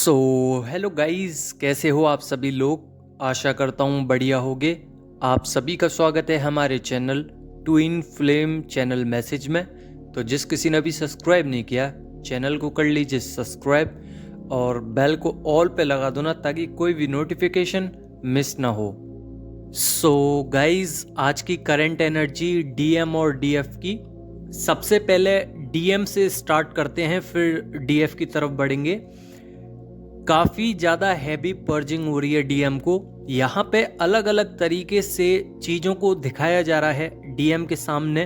So hello guys, कैसे हो आप सभी लोग। आशा करता हूँ बढ़िया होगे। आप सभी का स्वागत है हमारे channel twin flame channel message में। तो जिस किसी ने अभी सब्सक्राइब नहीं किया, चैनल को कर लीजिए सब्सक्राइब और बेल को ऑल पे लगा दो ना, ताकि कोई भी नोटिफिकेशन मिस ना हो। सो गाइस, आज की करंट एनर्जी डीएम और डीएफ की। सबसे पहले डीएम से स्टार्ट करते हैं, फिर डीएफ की तरफ बढ़ेंगे। काफ़ी ज़्यादा हैवी पर्जिंग हो रही है डीएम को। यहाँ पे अलग अलग तरीके से चीज़ों को दिखाया जा रहा है डीएम के सामने,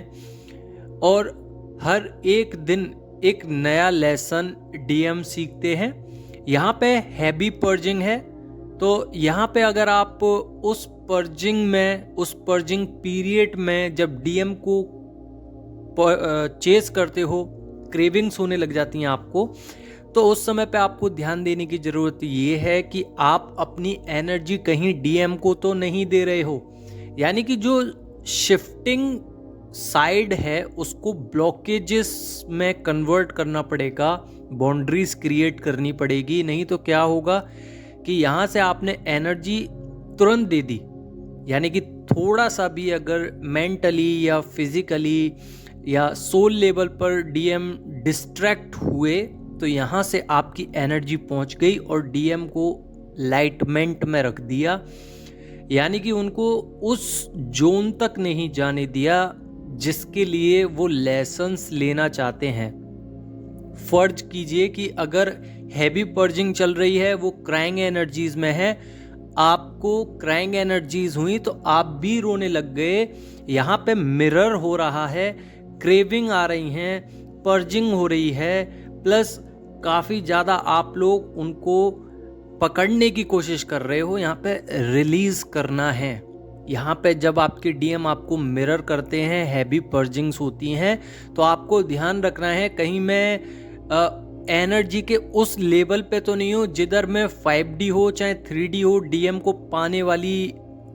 और हर एक दिन एक नया लेसन डीएम सीखते हैं। यहाँ पे हैवी पर्जिंग है, तो यहाँ पे अगर आप उस पर्जिंग पीरियड में जब डीएम को चेस करते हो, क्रेविंग्स होने लग जाती हैं आपको, तो उस समय पे आपको ध्यान देने की ज़रूरत ये है कि आप अपनी एनर्जी कहीं डीएम को तो नहीं दे रहे हो। यानी कि जो शिफ्टिंग साइड है उसको ब्लॉकेजेस में कन्वर्ट करना पड़ेगा, बाउंड्रीज क्रिएट करनी पड़ेगी। नहीं तो क्या होगा कि यहाँ से आपने एनर्जी तुरंत दे दी, यानी कि थोड़ा सा भी अगर मेंटली या फिजिकली या सोल लेवल पर डीएम डिस्ट्रैक्ट हुए, तो यहाँ से आपकी एनर्जी पहुँच गई और डीएम को लाइटमेंट में रख दिया। यानी कि उनको उस जोन तक नहीं जाने दिया जिसके लिए वो लेसन्स लेना चाहते हैं। फर्ज कीजिए कि अगर हैवी पर्जिंग चल रही है, वो क्राइंग एनर्जीज में है, आपको क्राइंग एनर्जीज हुई तो आप भी रोने लग गए। यहाँ पे मिरर हो रहा है, क्रेविंग आ रही हैं, पर्जिंग हो रही है, प्लस काफ़ी ज़्यादा आप लोग उनको पकड़ने की कोशिश कर रहे हो। यहाँ पे रिलीज करना है। यहाँ पे जब आपके डीएम आपको मिरर करते हैं, हैवी पर्जिंग्स होती हैं, तो आपको ध्यान रखना है कहीं मैं एनर्जी के उस लेवल पे तो नहीं हो जिधर में 5D हो चाहे 3D हो, डीएम को पाने वाली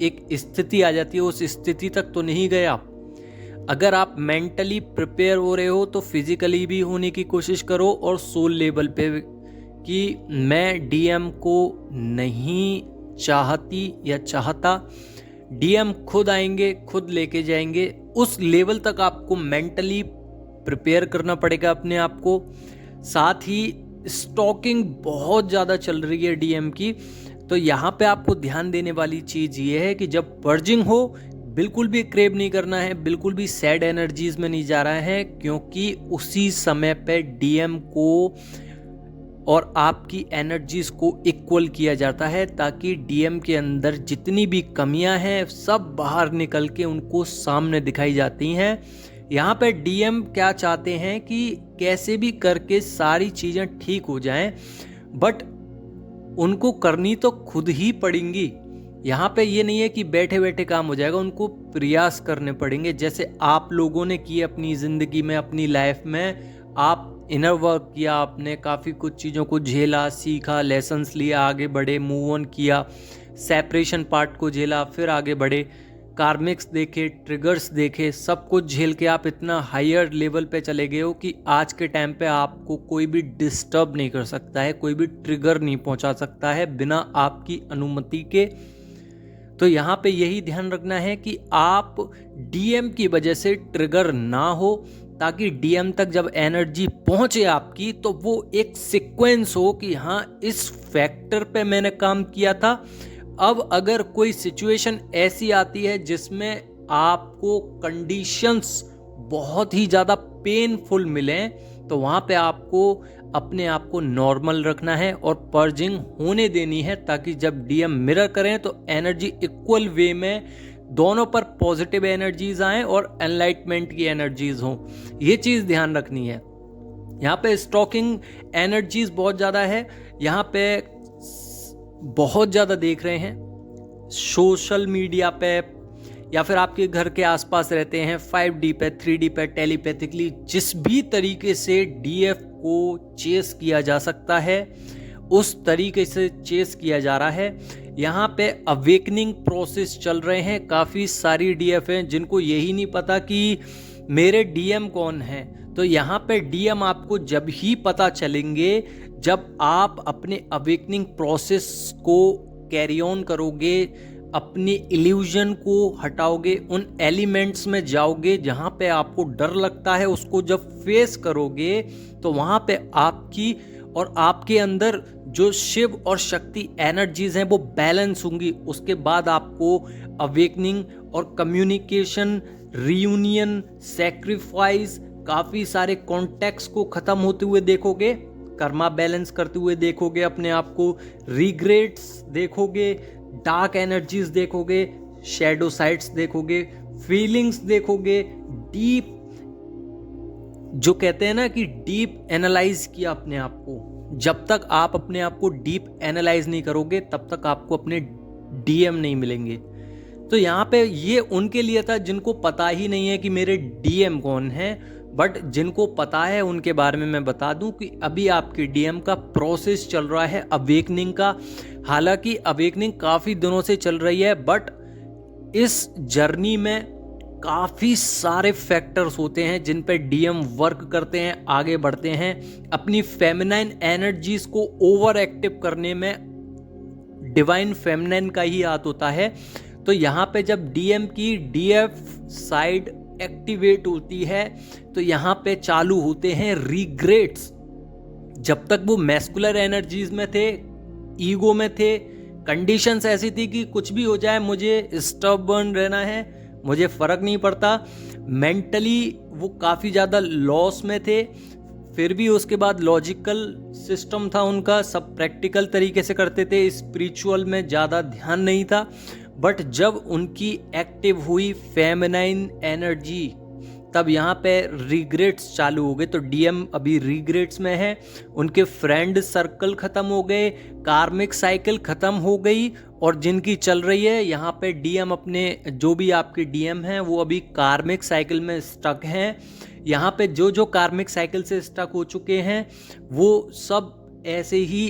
एक स्थिति आ जाती है, उस स्थिति तक तो नहीं गए आप। अगर आप मेंटली प्रिपेयर हो रहे हो तो फिजिकली भी होने की कोशिश करो, और सोल लेवल पे कि मैं डीएम को नहीं चाहती या चाहता, डीएम खुद आएंगे, खुद लेके जाएंगे। उस लेवल तक आपको मेंटली प्रिपेयर करना पड़ेगा अपने आप को। साथ ही स्टॉकिंग बहुत ज़्यादा चल रही है डीएम की, तो यहाँ पे आपको ध्यान देने वाली चीज़ ये है कि जब पर्जिंग हो, बिल्कुल भी क्रेव नहीं करना है, बिल्कुल भी सैड एनर्जीज में नहीं जा रहा है, क्योंकि उसी समय पे डीएम को और आपकी एनर्जीज को इक्वल किया जाता है, ताकि डीएम के अंदर जितनी भी कमियां हैं सब बाहर निकल के उनको सामने दिखाई जाती हैं। यहाँ पे डीएम क्या चाहते हैं कि कैसे भी करके सारी चीज़ें ठीक हो जाएं, बट उनको करनी तो खुद ही पड़ेंगी। यहाँ पे ये नहीं है कि बैठे बैठे काम हो जाएगा, उनको प्रयास करने पड़ेंगे। जैसे आप लोगों ने किए अपनी ज़िंदगी में, अपनी लाइफ में, आप इनर वर्क किया, आपने काफ़ी कुछ चीज़ों को झेला, सीखा, लेसन्स लिया, आगे बढ़े, मूव ऑन किया, सेपरेशन पार्ट को झेला, फिर आगे बढ़े, कार्मिक्स देखे, ट्रिगर्स देखे, सब कुछ झेल के आप इतना हायर लेवल पे चले गए हो कि आज के टाइम पे आपको कोई भी डिस्टर्ब नहीं कर सकता है, कोई भी ट्रिगर नहीं पहुंचा सकता है बिना आपकी अनुमति के। तो यहाँ पे यही ध्यान रखना है कि आप डीएम की वजह से ट्रिगर ना हो, ताकि डीएम तक जब एनर्जी पहुंचे आपकी, तो वो एक सीक्वेंस हो कि हाँ, इस फैक्टर पे मैंने काम किया था। अब अगर कोई सिचुएशन ऐसी आती है जिसमें आपको कंडीशंस बहुत ही ज़्यादा पेनफुल मिलें, तो वहाँ पे आपको अपने आप को नॉर्मल रखना है और पर्जिंग होने देनी है, ताकि जब डीएम मिरर करें तो एनर्जी इक्वल वे में दोनों पर पॉजिटिव एनर्जीज आएं और एनलाइटमेंट की एनर्जीज हों। ये चीज़ ध्यान रखनी है। यहाँ पे स्टॉकिंग एनर्जीज बहुत ज़्यादा है। यहाँ पे बहुत ज़्यादा देख रहे हैं सोशल मीडिया पे, या फिर आपके घर के आसपास रहते हैं, 5D पे, 3D पे, टेलीपैथिकली, जिस भी तरीके से डीएफ को चेस किया जा सकता है उस तरीके से चेस किया जा रहा है। यहाँ पे अवेकनिंग प्रोसेस चल रहे हैं। काफ़ी सारी डीएफ हैं जिनको यही नहीं पता कि मेरे डीएम कौन हैं। तो यहाँ पे डीएम आपको जब ही पता चलेंगे जब आप अपने अवेकनिंग प्रोसेस को कैरी ऑन करोगे, अपनी इल्यूजन को हटाओगे, उन एलिमेंट्स में जाओगे जहाँ पे आपको डर लगता है, उसको जब फेस करोगे तो वहाँ पे आपकी और आपके अंदर जो शिव और शक्ति एनर्जीज हैं वो बैलेंस होंगी। उसके बाद आपको अवेकनिंग और कम्युनिकेशन, रियूनियन, सैक्रिफाइस, काफ़ी सारे कॉन्टेक्ट्स को ख़त्म होते हुए देखोगे, कर्मा बैलेंस करते हुए देखोगे, अपने आप को रिग्रेट्स देखोगे, डार्क एनर्जीज देखोगे, शैडो साइड्स देखोगे, फीलिंग्स देखोगे, डीप, जो कहते हैं ना कि डीप एनालाइज किया अपने आप को। जब तक आप अपने आप को डीप एनालाइज नहीं करोगे तब तक आपको अपने डीएम नहीं मिलेंगे। तो यहाँ पे ये उनके लिए था जिनको पता ही नहीं है कि मेरे डीएम कौन है, बट जिनको पता है उनके बारे में मैं बता दूं कि अभी आपके डीएम का प्रोसेस चल रहा है अवेकनिंग का। हालांकि अवेकनिंग काफ़ी दिनों से चल रही है, बट इस जर्नी में काफ़ी सारे फैक्टर्स होते हैं जिन पे डीएम वर्क करते हैं, आगे बढ़ते हैं। अपनी फेमिनाइन एनर्जीज को ओवर एक्टिव करने में डिवाइन फेमिनाइन का ही हाथ होता है। तो यहाँ पे जब डीएम की डीएफ साइड एक्टिवेट होती है तो यहाँ पे चालू होते हैं रिग्रेट्स। जब तक वो मैस्कुलर एनर्जीज में थे, ईगो में थे, कंडीशंस ऐसी थी कि कुछ भी हो जाए मुझे स्टबर्न रहना है, मुझे फर्क नहीं पड़ता। मेंटली वो काफ़ी ज़्यादा लॉस में थे, फिर भी उसके बाद लॉजिकल सिस्टम था उनका, सब प्रैक्टिकल तरीके से करते थे, स्पिरिचुअल में ज़्यादा ध्यान नहीं था। बट जब उनकी एक्टिव हुई फेमिनाइन एनर्जी तब यहाँ पे रिग्रेट्स चालू हो गए। तो डीएम अभी रिग्रेट्स में है, उनके फ्रेंड सर्कल ख़त्म हो गए, कार्मिक साइकिल ख़त्म हो गई, और जिनकी चल रही है यहाँ पे डीएम अपने, जो भी आपके डीएम हैं वो अभी कार्मिक साइकिल में स्टक हैं। यहाँ पे जो जो कार्मिक साइकिल से स्टक हो चुके हैं वो सब ऐसे ही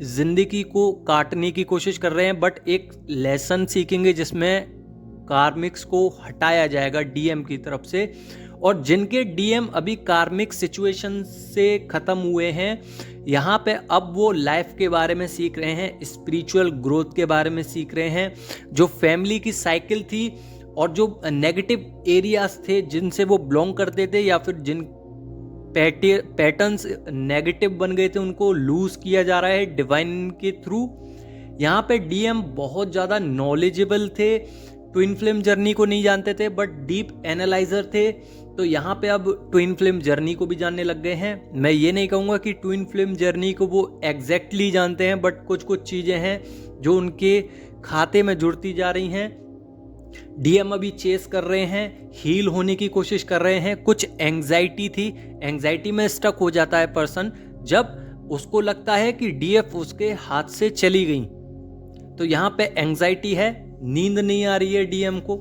जिंदगी को काटने की कोशिश कर रहे हैं, बट एक लेसन सीखेंगे जिसमें कार्मिक्स को हटाया जाएगा डीएम की तरफ से। और जिनके डीएम अभी कार्मिक सिचुएशन से ख़त्म हुए हैं, यहाँ पे अब वो लाइफ के बारे में सीख रहे हैं, स्पिरिचुअल ग्रोथ के बारे में सीख रहे हैं। जो फैमिली की साइकिल थी और जो नेगेटिव एरियाज थे जिनसे वो बिलोंग करते थे या फिर जिन पैटर्न्स नेगेटिव बन गए थे, उनको लूज किया जा रहा है डिवाइन के थ्रू। यहाँ पे डीएम बहुत ज़्यादा नॉलेजेबल थे, ट्विन फ्लेम जर्नी को नहीं जानते थे बट डीप एनालाइजर थे। तो यहाँ पे अब ट्विन फ्लेम जर्नी को भी जानने लग गए हैं। मैं ये नहीं कहूँगा कि ट्विन फ्लेम जर्नी को वो एग्जैक्टली जानते हैं, बट कुछ कुछ चीज़ें हैं जो उनके खाते में जुड़ती जा रही हैं। डीएम अभी चेस कर रहे हैं, हील होने की कोशिश कर रहे हैं। कुछ एंग्जाइटी थी, एंग्जाइटी में स्टक हो जाता है पर्सन जब उसको लगता है कि डीएफ उसके हाथ से चली गई। तो यहाँ पे एंग्जाइटी है, नींद नहीं आ रही है डीएम को,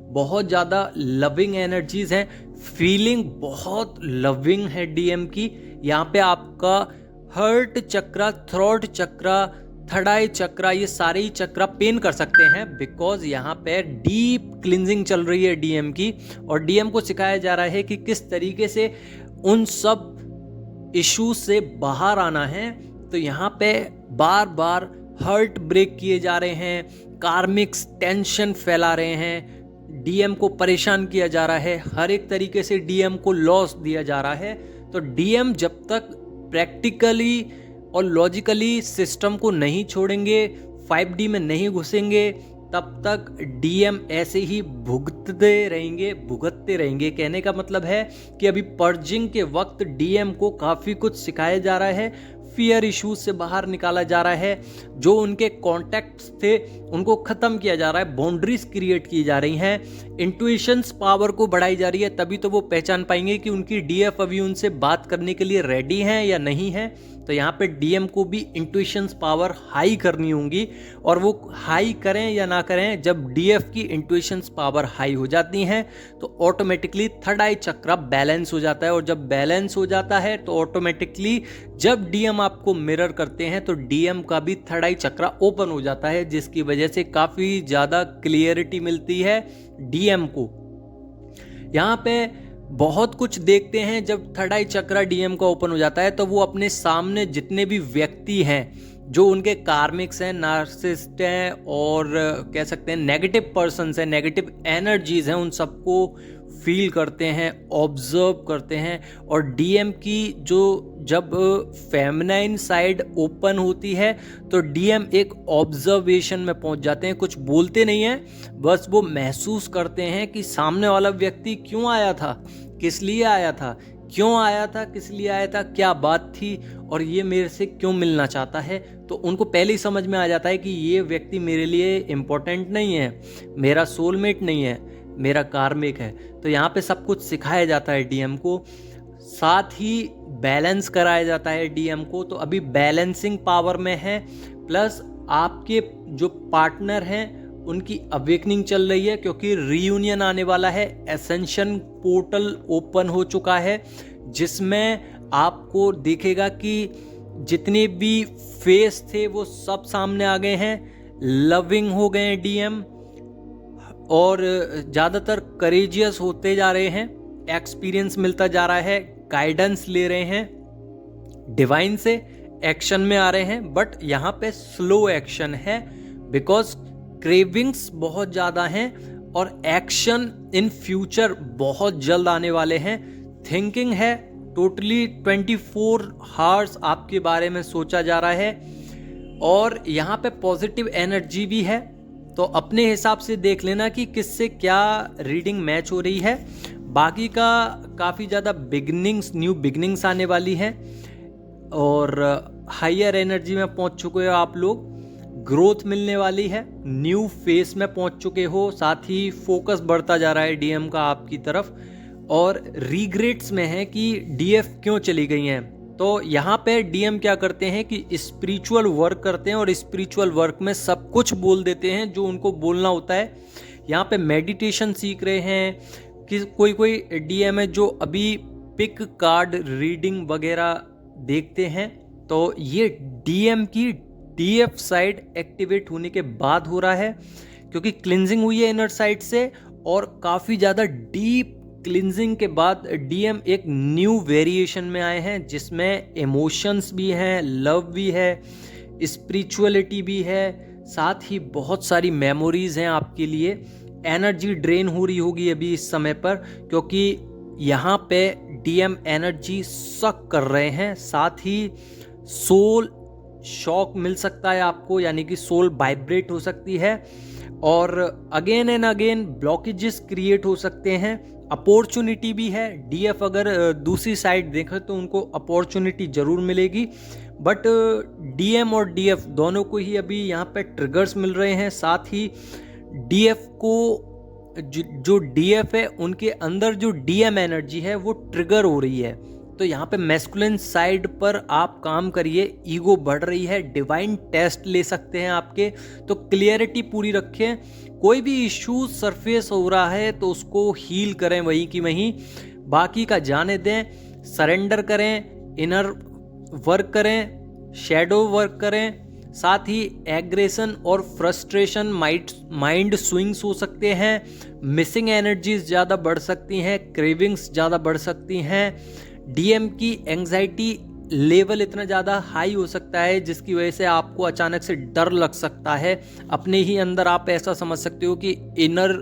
बहुत ज़्यादा लविंग एनर्जीज हैं, फीलिंग बहुत लविंग है डीएम की। यहाँ पे आपका हर्ट चक्रा, थ्रोट चक्रा, थर्ड आई चक्रा, ये सारे ही चक्रा पेन कर सकते हैं, बिकॉज यहाँ पे डीप क्लिनजिंग चल रही है डीएम की। और डीएम को सिखाया जा रहा है कि किस तरीके से उन सब इश्यूज से बाहर आना है। तो यहाँ पे बार बार हर्ट ब्रेक किए जा रहे हैं, कार्मिक्स टेंशन फैला रहे हैं, डीएम को परेशान किया जा रहा है, हर एक तरीके से डीएम को लॉस दिया जा रहा है। तो डीएम जब तक प्रैक्टिकली और लॉजिकली सिस्टम को नहीं छोड़ेंगे, 5D में नहीं घुसेंगे, तब तक डीएम ऐसे ही भुगतते रहेंगे। कहने का मतलब है कि अभी पर्जिंग के वक्त डीएम को काफ़ी कुछ सिखाया जा रहा है, फियर इश्यूज से बाहर निकाला जा रहा है, जो उनके कॉन्टैक्ट्स थे उनको ख़त्म किया जा रहा है, बाउंड्रीज क्रिएट की जा रही हैं, इंट्यूशंस पावर को बढ़ाई जा रही है। तभी तो वो पहचान पाएंगे कि उनकी डीएफ अभी उनसे बात करने के लिए रेडी हैं या नहीं है। तो यहाँ पे डीएम को भी इंट्यूशंस पावर हाई करनी होंगी, और वो हाई करें या ना करें, जब डीएफ की इंट्यूशंस पावर हाई हो जाती हैं तो ऑटोमेटिकली थर्ड आई चक्रा बैलेंस हो जाता है। और जब बैलेंस हो जाता है तो ऑटोमेटिकली जब डीएम आपको मिरर करते हैं तो डीएम का भी थर्ड आई चक्रा ओपन हो जाता है, जिसकी वजह से काफ़ी ज़्यादा क्लियरिटी मिलती है डीएम को। यहाँ पे बहुत कुछ देखते हैं जब थर्ड आई चक्रा डीएम का ओपन हो जाता है, तो वो अपने सामने जितने भी व्यक्ति हैं जो उनके कार्मिक्स हैं, नार्सिसिस्ट हैं और कह सकते हैं नेगेटिव पर्सन्स हैं, नेगेटिव एनर्जीज हैं, उन सबको फील करते हैं, ऑब्जर्व करते हैं। और डीएम की जो जब फेमिनाइन साइड ओपन होती है तो डीएम एक ऑब्जर्वेशन में पहुंच जाते हैं, कुछ बोलते नहीं हैं, बस वो महसूस करते हैं कि सामने वाला व्यक्ति क्यों आया था, किस लिए आया था, क्यों आया था, किस लिए आया था, क्या बात थी और ये मेरे से क्यों मिलना चाहता है। तो उनको पहले ही समझ में आ जाता है कि ये व्यक्ति मेरे लिए इम्पोर्टेंट नहीं है, मेरा सोलमेट नहीं है, मेरा कार्मिक है। तो यहाँ पे सब कुछ सिखाया जाता है डीएम को, साथ ही बैलेंस कराया जाता है डीएम को। तो अभी बैलेंसिंग पावर में है, प्लस आपके जो पार्टनर हैं उनकी अवेकनिंग चल रही है, क्योंकि रीयूनियन आने वाला है। एसेंशन पोर्टल ओपन हो चुका है, जिसमें आपको दिखेगा कि जितने भी फेस थे वो सब सामने आ गए हैं, लविंग हो गए हैं डीएम, और ज़्यादातर करेजियस होते जा रहे हैं, एक्सपीरियंस मिलता जा रहा है, गाइडेंस ले रहे हैं डिवाइन से, एक्शन में आ रहे हैं। बट यहाँ पे स्लो एक्शन है, बिकॉज क्रेविंग्स बहुत ज़्यादा हैं और एक्शन इन फ्यूचर बहुत जल्द आने वाले हैं। थिंकिंग है, टोटली 24 हावर्स आपके बारे में सोचा जा रहा है, और यहाँ पे पॉजिटिव एनर्जी भी है। तो अपने हिसाब से देख लेना कि किससे क्या रीडिंग मैच हो रही है। बाकी का काफ़ी ज़्यादा बिगनिंग्स, न्यू बिगनिंग्स आने वाली है, और हायर एनर्जी में पहुंच चुके हो आप लोग, ग्रोथ मिलने वाली है, न्यू फेस में पहुंच चुके हो, साथ ही फोकस बढ़ता जा रहा है डीएम का आपकी तरफ, और रिग्रेट्स में है कि डीएफ क्यों चली गई हैं। तो यहाँ पे डीएम क्या करते हैं कि स्पिरिचुअल वर्क करते हैं, और स्पिरिचुअल वर्क में सब कुछ बोल देते हैं जो उनको बोलना होता है। यहाँ पे मेडिटेशन सीख रहे हैं कि कोई डीएम है जो अभी पिक कार्ड रीडिंग वगैरह देखते हैं। तो ये डीएम की डीएफ साइड एक्टिवेट होने के बाद हो रहा है, क्योंकि क्लिनजिंग हुई है इनर साइड से, और काफ़ी ज़्यादा डीप क्लिनजिंग के बाद डीएम एक न्यू वेरिएशन में आए हैं, जिसमें इमोशंस भी हैं, लव भी है, स्पिरिचुअलिटी भी है, साथ ही बहुत सारी मेमोरीज हैं आपके लिए। एनर्जी ड्रेन हो रही होगी अभी इस समय पर, क्योंकि यहाँ पे डीएम एनर्जी सक कर रहे हैं, साथ ही सोल शॉक मिल सकता है आपको, यानी कि सोल वाइब्रेट हो सकती है, और again and again blockages create हो सकते हैं। अपॉर्चुनिटी भी है, डीएफ अगर दूसरी साइड देखें तो उनको अपॉर्चुनिटी जरूर मिलेगी, बट डीएम और डीएफ दोनों को ही अभी यहाँ पे ट्रिगर्स मिल रहे हैं। साथ ही डीएफ को जो डीएफ है उनके अंदर जो डीएम एनर्जी है वो ट्रिगर हो रही है। तो यहाँ पे मैस्कुलिन साइड पर आप काम करिए, ईगो बढ़ रही है, डिवाइन टेस्ट ले सकते हैं आपके, तो क्लियरिटी पूरी रखें। कोई भी इश्यू सरफेस हो रहा है तो उसको हील करें वहीं की वहीं, बाकी का जाने दें, सरेंडर करें, इनर वर्क करें, शैडो वर्क करें। साथ ही एग्रेशन और फ्रस्ट्रेशन, माइंड स्विंग्स हो सकते हैं, मिसिंग एनर्जीज ज़्यादा बढ़ सकती हैं, क्रेविंग्स ज़्यादा बढ़ सकती हैं, डीएम की एंग्जाइटी लेवल इतना ज़्यादा हाई हो सकता है जिसकी वजह से आपको अचानक से डर लग सकता है। अपने ही अंदर आप ऐसा समझ सकते हो कि इनर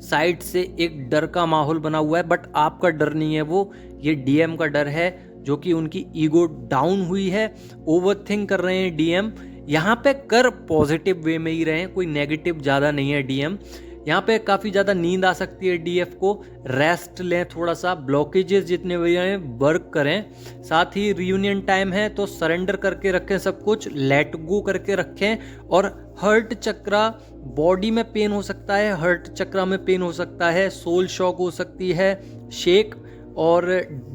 साइड से एक डर का माहौल बना हुआ है, बट आपका डर नहीं है वो, ये डीएम का डर है, जो कि उनकी ईगो डाउन हुई है। ओवरथिंक कर रहे हैं डीएम, यहाँ पे कर पॉजिटिव वे में ही रहें, कोई नेगेटिव ज़्यादा नहीं है डीएम। यहाँ पे काफ़ी ज़्यादा नींद आ सकती है डीएफ को, रेस्ट लें थोड़ा सा, ब्लॉकेजेस जितने भी हैं वर्क करें। साथ ही रियूनियन टाइम है तो सरेंडर करके रखें, सब कुछ लेट गो करके रखें। और हर्ट चक्रा, बॉडी में पेन हो सकता है, हर्ट चक्रा में पेन हो सकता है, सोल शॉक हो सकती है, शेक, और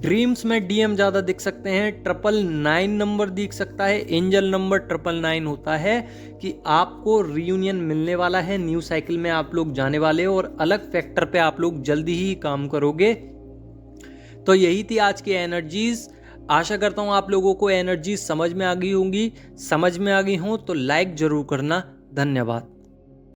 ड्रीम्स में डीएम ज़्यादा दिख सकते हैं। 999 नंबर दिख सकता है, एंजल नंबर 999 होता है कि आपको रियूनियन मिलने वाला है, न्यू साइकिल में आप लोग जाने वाले हो, और अलग फैक्टर पे आप लोग जल्दी ही काम करोगे। तो यही थी आज की एनर्जीज। आशा करता हूँ आप लोगों को एनर्जी समझ में आ गई होंगी। समझ में आ गई हो तो लाइक जरूर करना। धन्यवाद।